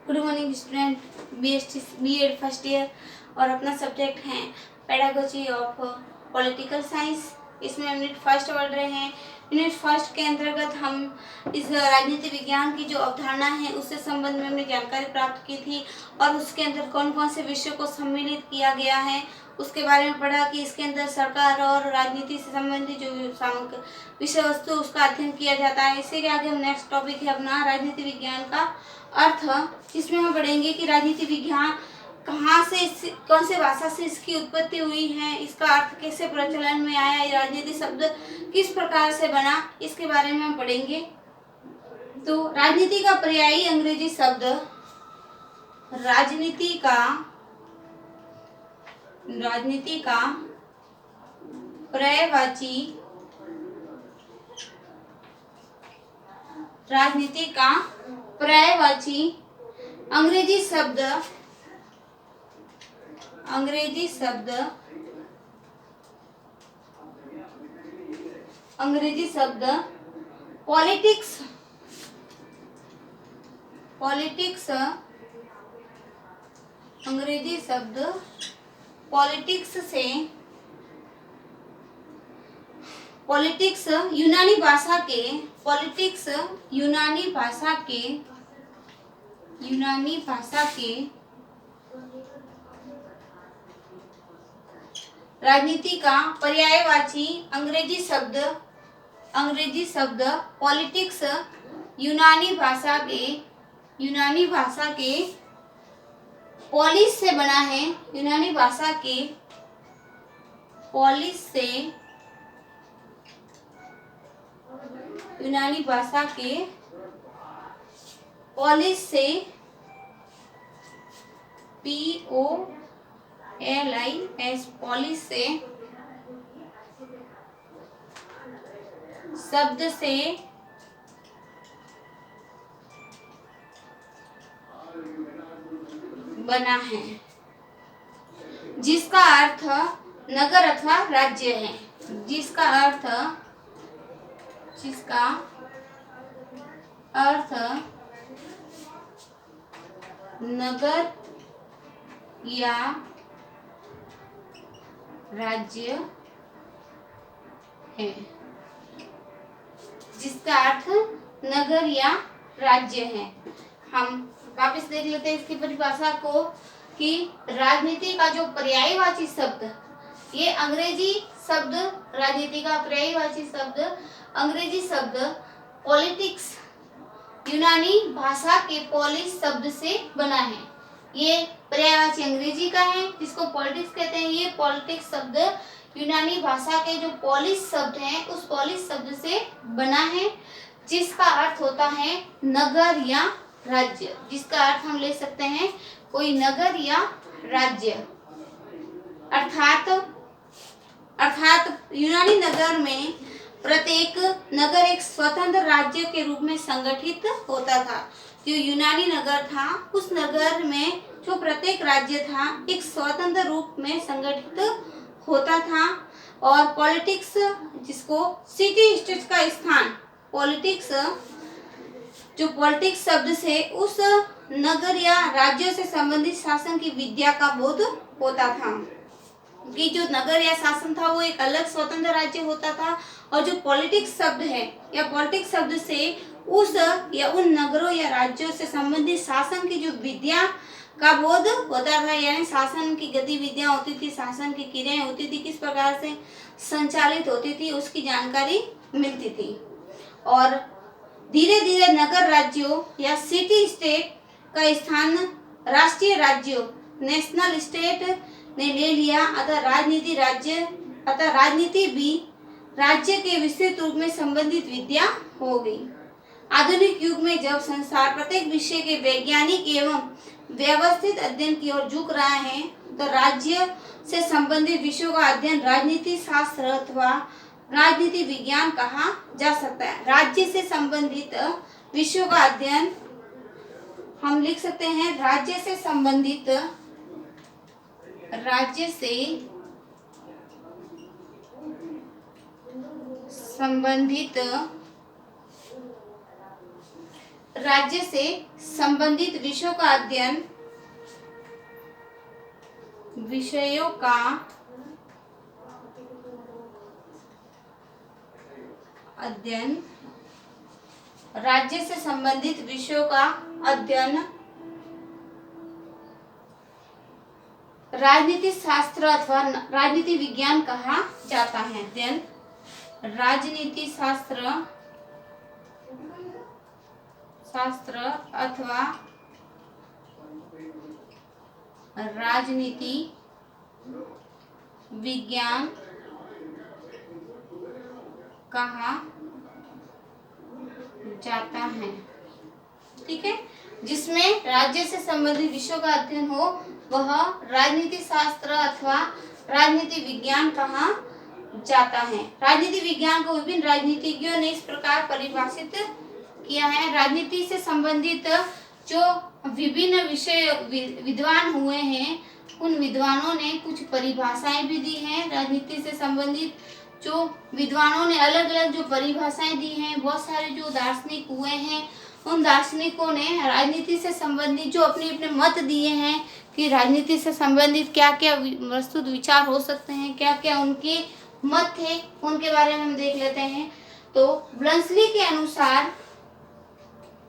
Good morning student, BEd first year और अपना subject है पेडागोजी ऑफ पॉलिटिकल साइंस। इसमें हम यूनिट फर्स्ट पढ़ रहे हैं। यूनिट फर्स्ट के अंतर्गत हम इस राजनीति विज्ञान की जो अवधारणा है उससे संबंध में हमने जानकारी प्राप्त की थी और उसके अंदर कौन कौन से विषयों को सम्मिलित किया गया है उसके बारे में पढ़ा कि इसके अंदर सरकार और राजनीति से संबंधित जो विषय वस्तु उसका अध्ययन किया जाता है। इससे आगे हम नेक्स्ट टॉपिक है अपना राजनीति विज्ञान का अर्थ। इसमें हम पढ़ेंगे कि राजनीति विज्ञान कहाँ से, कौन से भाषा से इसकी उत्पत्ति हुई है, इसका अर्थ कैसे प्रचलन में आया, ये राजनीति शब्द किस प्रकार से बना, इसके बारे में हम पढ़ेंगे। तो राजनीति का पर्यायी अंग्रेजी शब्द राजनीति का पर्यायवाची अंग्रेजी शब्द पॉलिटिक्स अंग्रेजी शब्द पॉलिटिक्स यूनानी भाषा के राजनीति का पर्यायवाची अंग्रेजी शब्द पॉलिटिक्स यूनानी भाषा के पॉलिस से बना है। यूनानी भाषा के पॉलिस से POLIS पॉलिस से शब्द से बना है जिसका अर्थ नगर अथवा राज्य है। जिसका अर्थ नगर या राज्य है। हम वापस देख लेते हैं इसकी परिभाषा को कि राजनीति का जो पर्यायवाची शब्द, ये अंग्रेजी शब्द, राजनीति का पर्यायवाची शब्द अंग्रेजी शब्द पॉलिटिक्स यूनानी भाषा के पॉलिस शब्द से बना है। ये पर्यायवाची अंग्रेजी का है जिसको पॉलिटिक्स कहते हैं। ये पॉलिटिक्स शब्द यूनानी भाषा के जो पॉलिस शब्द हैं उस पॉलिस शब्द से बना है जिसका अर्थ होता है नगर या राज्य। जिसका अर्थ हम ले सकते हैं कोई नगर या राज्य। अर्थात यूनानी नगर में प्रत्येक नगर एक स्वतंत्र राज्य के रूप में संगठित होता था। जो यूनानी नगर था उस नगर में जो प्रत्येक राज्य था एक स्वतंत्र रूप में संगठित होता था। और पॉलिटिक्स, जिसको सिटी स्टेट का स्थान, पॉलिटिक्स शब्द से उस नगर या राज्यों से संबंधित शासन की विद्या का बोध होता था कि जो नगर या शासन था वो एक अलग स्वतंत्र राज्य होता था और जो पॉलिटिक्स शब्द है या पॉलिटिक्स शब्द से उस या उन नगरों या राज्यों से संबंधित शासन की जो विद्या का बोध होता था, यानी शासन की गतिविधियां होती थी, शासन की क्रियाएं होती थी, किस प्रकार से संचालित होती थी उसकी जानकारी मिलती थी। और धीरे धीरे नगर राज्यों या सिटी स्टेट का स्थान राष्ट्रीय राज्यों, नेशनल स्टेट ने ले लिया। अतः राजनीति भी राज्य के विस्तृत रूप में संबंधित विद्या हो गई। आधुनिक युग में जब संसार प्रत्येक विषय के वैज्ञानिक एवं व्यवस्थित अध्ययन की ओर झुक रहा है तो राज्य से संबंधित विषयों का अध्ययन राजनीति शास्त्र अथवा राजनीति विज्ञान कहा जा सकता है। राज्य से संबंधित विषयों का अध्ययन हम लिख सकते हैं राज्य से संबंधित राज्य से संबंधित विषयों का अध्ययन राज्य से संबंधित विषयों का अध्ययन राजनीति शास्त्र अथवा राजनीति विज्ञान कहा जाता है। अध्ययन राजनीति शास्त्र अथवा राजनीति विज्ञान कहा जाता है। ठीक है, जिसमें राज्य से संबंधित विषयों का अध्ययन हो वह राजनीति शास्त्र अथवा राजनीति विज्ञान कहा जाता है। राजनीति विज्ञान को विभिन्न राजनीतिज्ञों ने इस प्रकार परिभाषित किया है। राजनीति से संबंधित जो विभिन्न विषय विद्वान हुए हैं उन विद्वानों ने कुछ परिभाषाएं भी दी हैं। राजनीति से संबंधित जो विद्वानों ने अलग अलग जो परिभाषाएं दी हैं, बहुत सारे जो दार्शनिक हुए हैं उन दार्शनिकों ने राजनीति से संबंधित जो अपने अपने मत दिए हैं कि राजनीति से संबंधित क्या क्या प्रस्तुत विचार हो सकते हैं, क्या क्या उनके मत थे, उनके बारे में हम देख लेते हैं। तो ब्लंसली के अनुसार बर्नसली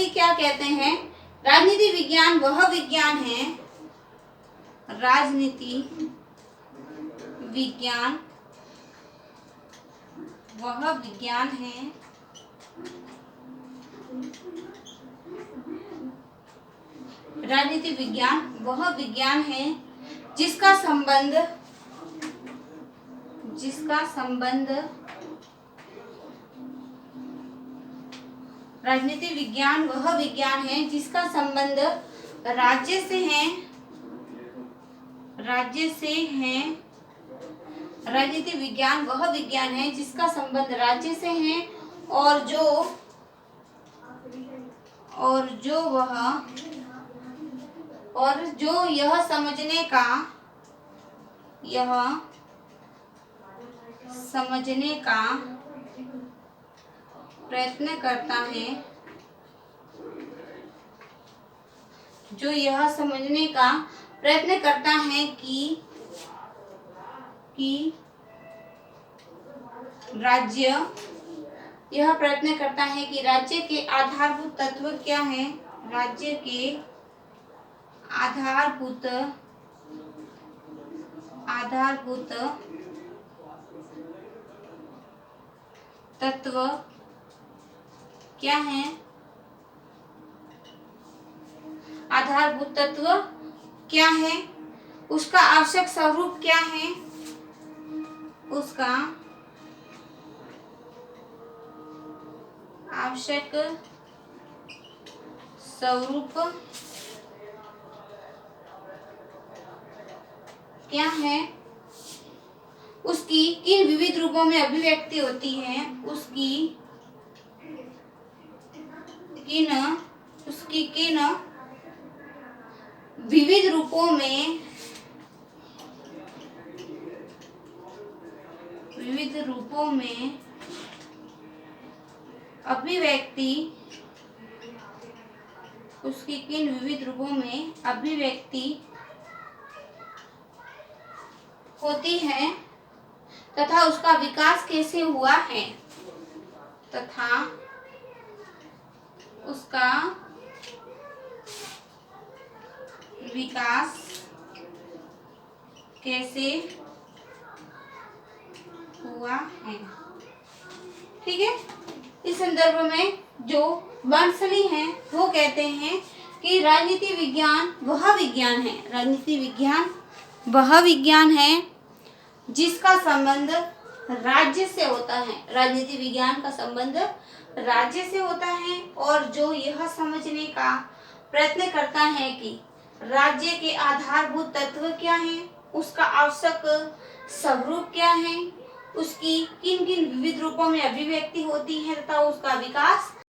क्या कहते हैं? राजनीति विज्ञान वह विज्ञान है राजनीति विज्ञान वह विज्ञान है जिसका संबंध राजनीति विज्ञान वह विज्ञान है जिसका संबंध राज्य से है राजनीति विज्ञान वह विज्ञान है जिसका संबंध राज्य से है और जो यह समझने का प्रयत्न करता है कि राज्य के आधारभूत तत्व क्या हैं, राज्य के आधारभूत तत्व क्या हैं, आधारभूत तत्व क्या है, उसका आवश्यक स्वरूप क्या है, उसका आवश्यक स्वरूप क्या है, उसकी किन विविध रूपों में अभिव्यक्ति होती है, उसकी किन विविध रूपों में अभिव्यक्ति होती है तथा उसका विकास कैसे हुआ है, ठीक है। इस संदर्भ में जो बर्नसली हैं वो कहते हैं कि राजनीति विज्ञान वह विज्ञान है जिसका संबंध राज्य से होता है। राजनीति विज्ञान का संबंध राज्य से होता है और जो यह समझने का प्रयत्न करता है कि राज्य के आधारभूत तत्व क्या हैं, उसका आवश्यक स्वरूप क्या है उसकी किन किन विविध रूपों में अभिव्यक्ति होती है तथा उसका विकास